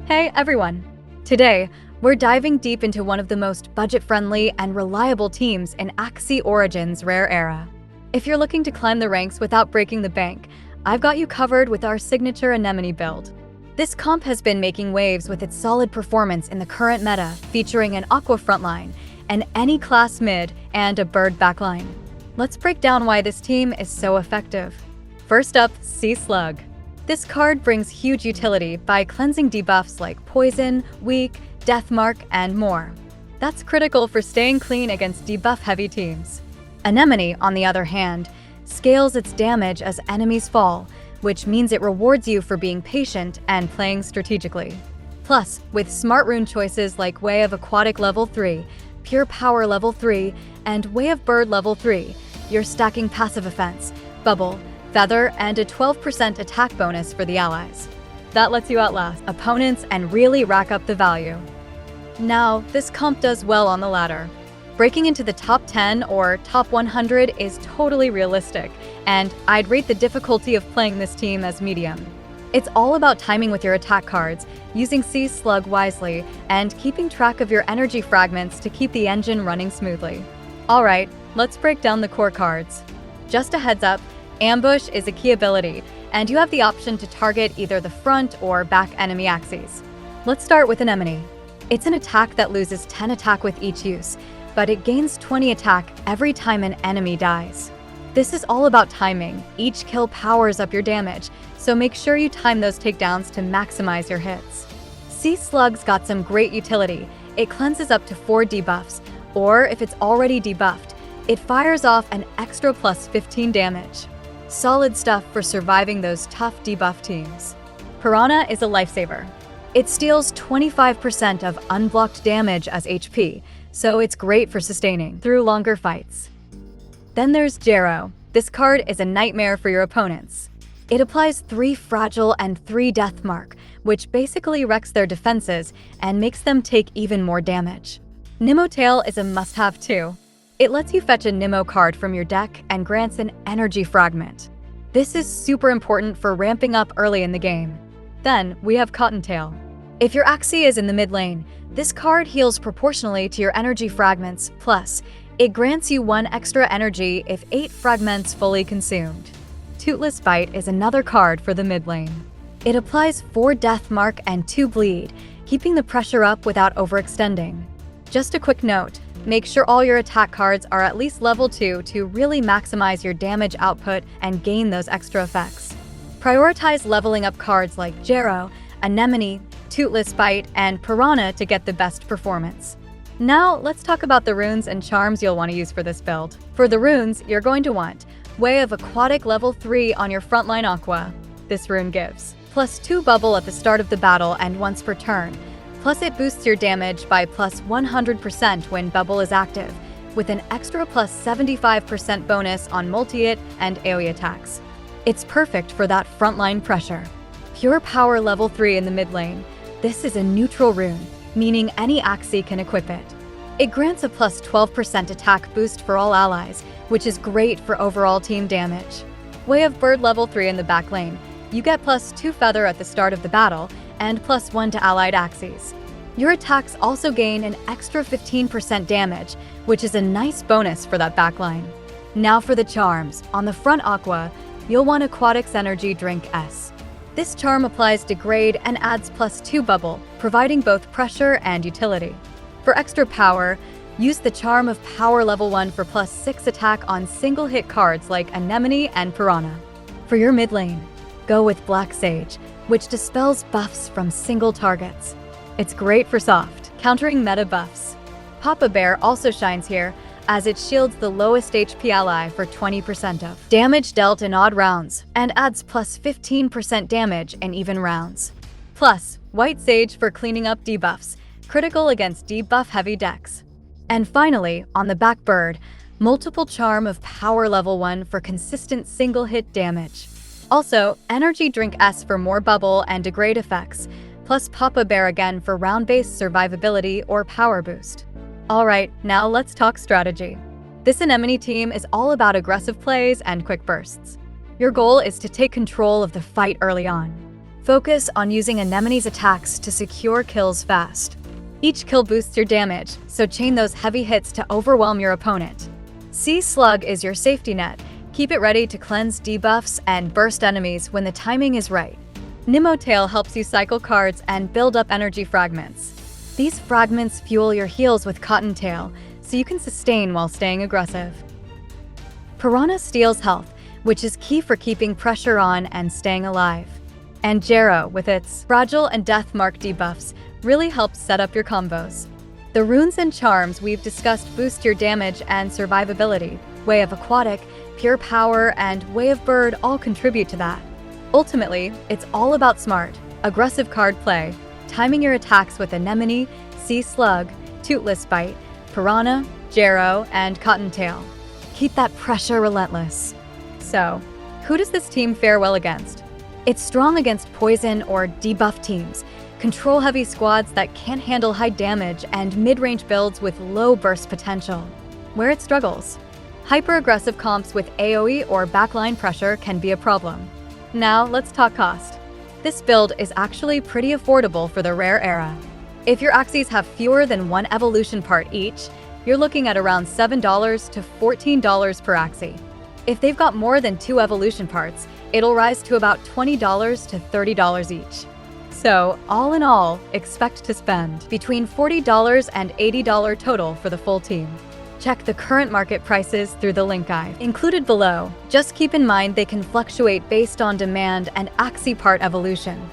Hey everyone! Today, we're diving deep into one of the most budget-friendly and reliable teams in Axie Origins Rare Era. If you're looking to climb the ranks without breaking the bank, I've got you covered with our signature Anemone build. This comp has been making waves with its solid performance in the current meta, featuring an Aqua frontline, an any class mid, and a bird backline. Let's break down why this team is so effective. First up, Sea Slug. This card brings huge utility by cleansing debuffs like Poison, Weak, Deathmark, and more. That's critical for staying clean against debuff-heavy teams. Anemone, on the other hand, scales its damage as enemies fall, which means it rewards you for being patient and playing strategically. Plus, with smart rune choices like Way of Aquatic level 3, Pure Power level 3, and Way of Bird level 3, you're stacking passive offense, bubble, feather, and a 12% attack bonus for the allies. That lets you outlast opponents and really rack up the value. Now, this comp does well on the ladder. Breaking into the top 10 or top 100 is totally realistic, and I'd rate the difficulty of playing this team as medium. It's all about timing with your attack cards, using Sea Slug wisely, and keeping track of your energy fragments to keep the engine running smoothly. Alright, let's break down the core cards. Just a heads up, Ambush is a key ability, and you have the option to target either the front or back enemy axes. Let's start with Anemone. It's an attack that loses 10 attack with each use, but it gains 20 attack every time an enemy dies. This is all about timing. Each kill powers up your damage, so make sure you time those takedowns to maximize your hits. Sea Slug's got some great utility. It cleanses up to 4 debuffs, or if it's already debuffed, it fires off an extra plus 15 damage. Solid stuff for surviving those tough debuff teams. Piranha is a lifesaver. It steals 25% of unblocked damage as HP, so it's great for sustaining through longer fights. Then there's Jero. This card is a nightmare for your opponents. It applies 3 Fragile and 3 Deathmark, which basically wrecks their defenses and makes them take even more damage. Nimmo Tail is a must-have too. It lets you fetch a Nimmo card from your deck and grants an energy fragment. This is super important for ramping up early in the game. Then we have Cottontail. If your Axie is in the mid lane, this card heals proportionally to your energy fragments, plus it grants you 1 extra energy if 8 fragments fully consumed. Toothless Bite is another card for the mid lane. It applies 4 Deathmark and 2 Bleed, keeping the pressure up without overextending. Just a quick note, make sure all your attack cards are at least level 2 to really maximize your damage output and gain those extra effects. Prioritize leveling up cards like Jero, Anemone, Toothless Bite, and Piranha to get the best performance. Now, let's talk about the runes and charms you'll want to use for this build. For the runes, you're going to want Way of Aquatic level 3 on your frontline Aqua. This rune gives plus 2 bubble at the start of the battle and once per turn. Plus it boosts your damage by plus 100% when bubble is active, with an extra plus 75% bonus on multi-hit and AoE attacks. It's perfect for that frontline pressure. Pure Power level 3 in the mid lane. This is a neutral rune, meaning any Axie can equip it. It grants a plus 12% attack boost for all allies, which is great for overall team damage. Way of Bird level 3 in the back lane. You get plus 2 feather at the start of the battle, and plus 1 to allied Axies. Your attacks also gain an extra 15% damage, which is a nice bonus for that backline. Now for the charms. On the front Aqua, you'll want Aquatic's Energy Drink S. This charm applies Degrade and adds plus 2 bubble, providing both pressure and utility. For extra power, use the charm of Power level 1 for plus 6 attack on single hit cards like Anemone and Piranha. For your mid lane, go with Black Sage, which dispels buffs from single targets. It's great for soft, countering meta buffs. Papa Bear also shines here, as it shields the lowest HP ally for 20% of damage dealt in odd rounds, and adds plus 15% damage in even rounds. Plus, White Sage for cleaning up debuffs, critical against debuff-heavy decks. And finally, on the back bird, multiple charm of Power level 1 for consistent single-hit damage. Also, Energy Drink S for more bubble and degrade effects, plus Papa Bear again for round-based survivability or power boost. Alright, now let's talk strategy. This Anemone team is all about aggressive plays and quick bursts. Your goal is to take control of the fight early on. Focus on using Anemone's attacks to secure kills fast. Each kill boosts your damage, so chain those heavy hits to overwhelm your opponent. Sea Slug is your safety net. Keep it ready to cleanse debuffs and burst enemies when the timing is right. Nemo Tail helps you cycle cards and build up energy fragments. These fragments fuel your heals with Cottontail, so you can sustain while staying aggressive. Piranha steals health, which is key for keeping pressure on and staying alive. And Jero, with its Fragile and Death Mark debuffs, really helps set up your combos. The runes and charms we've discussed boost your damage and survivability. Way of Aquatic, Pure Power, and Way of Bird all contribute to that. Ultimately, it's all about smart, aggressive card play, timing your attacks with Anemone, Sea Slug, Toothless Bite, Piranha, Jero, and Cottontail. Keep that pressure relentless. So, who does this team fare well against? It's strong against poison or debuff teams, control-heavy squads that can't handle high damage, and mid-range builds with low burst potential. Where it struggles, hyper-aggressive comps with AoE or backline pressure can be a problem. Now, let's talk cost. This build is actually pretty affordable for the rare era. If your Axies have fewer than one evolution part each, you're looking at around $7 to $14 per Axie. If they've got more than 2 evolution parts, it'll rise to about $20 to $30 each. So, all in all, expect to spend between $40 and $80 total for the full team. Check the current market prices through the link guide included below. Just keep in mind they can fluctuate based on demand and Axie part evolution.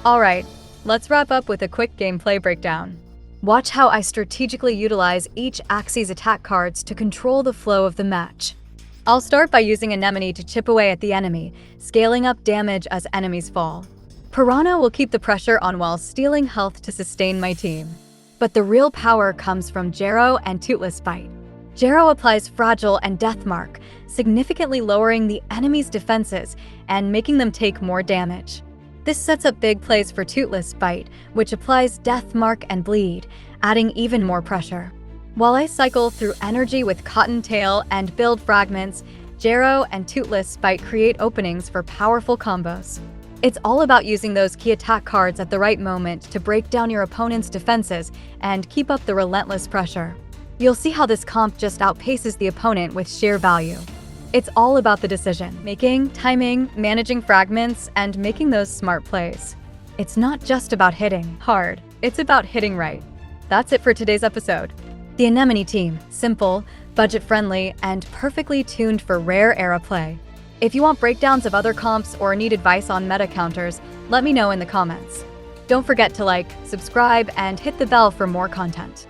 Alright, let's wrap up with a quick gameplay breakdown. Watch how I strategically utilize each Axie's attack cards to control the flow of the match. I'll start by using Anemone to chip away at the enemy, scaling up damage as enemies fall. Piranha will keep the pressure on while stealing health to sustain my team. But the real power comes from Jero and Toothless Bite. Jero applies Fragile and Death Mark, significantly lowering the enemy's defenses and making them take more damage. This sets up big plays for Toothless Bite, which applies Death Mark and Bleed, adding even more pressure. While I cycle through energy with Cottontail and build fragments, Jero and Toothless Bite create openings for powerful combos. It's all about using those key attack cards at the right moment to break down your opponent's defenses and keep up the relentless pressure. You'll see how this comp just outpaces the opponent with sheer value. It's all about the decision-making, timing, managing fragments, and making those smart plays. It's not just about hitting hard, it's about hitting right. That's it for today's episode. The Anemone team, simple, budget-friendly, and perfectly tuned for rare era play. If you want breakdowns of other comps or need advice on meta counters, let me know in the comments. Don't forget to like, subscribe, and hit the bell for more content.